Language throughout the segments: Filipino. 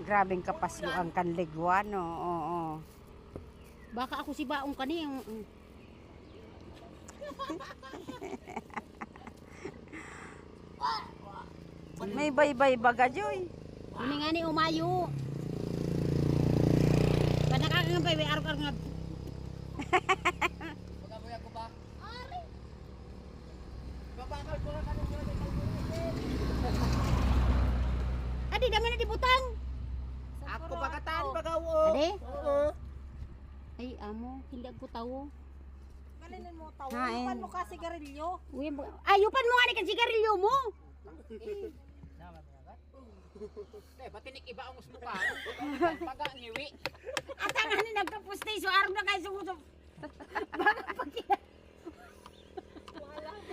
Grabing kapasyo ang kanligwan, no? Oo. Baka ako si Baong kani. May baybay baga, Joy. Ini nga ni umayo. Ba't nakakangabay, may araw-araw nga. Pagaboy ako ba? Ari! Babakal ko lang kanong mga Adi, dami na dibutang. ako bagatan, bagawo. Adi? Oo. Ay, amo, hindi ako tawo. Kalinin mo tao. Hain. Ipan mo ka sigarilyo. Uy, ayupan mo nga ni kan sigarilyo mo. Batinik iba ang usmuka. Paga ngiwi. At ang ano nagkapuste, so araw na kayo sumusob. Baka pagkina.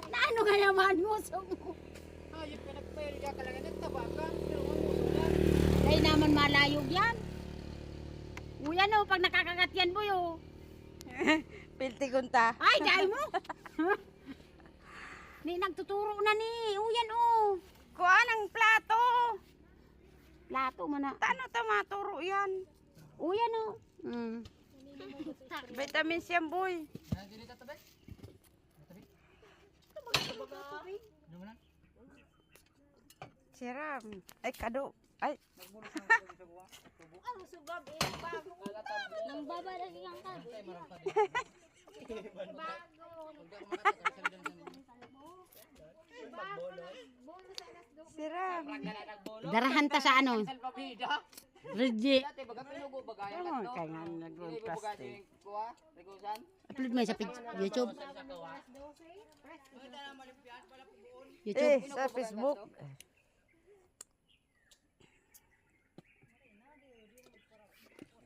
Na ano ka naman mo, sumo. Hayop ka nagpayal ka lang nagtabaka. Pero ang uso yan. Ay naman malayog yan. Uy, ano, pag nakakagat yan, boy, oh. Pilti kunta. Ay, dahil mo. Ni, nagtuturo na ni. Uy, yan, oh. Kuan ang plato. Plato man na. Tano tamaturo yan? Uy, yan, oh. Vitamin C yan, boy. Dili ta tabi. Ano man? Siram. Ay, kado. Ay, Ang sugab eh. Bago. Nang baba lagi ang ka. siram. Darahan ta sa ano? Salpabida. Reggie. Dati baga pinugo bagayan Oh, to. kaya nga nag-plastic. Kuha, regusan. Upload mo sa YouTube. Eh, YouTube. sa Facebook.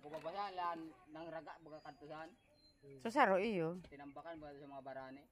Kung babayan lan nang raga baga kantuhan. So, saro iyo. Tinambakan ba sa mga barani?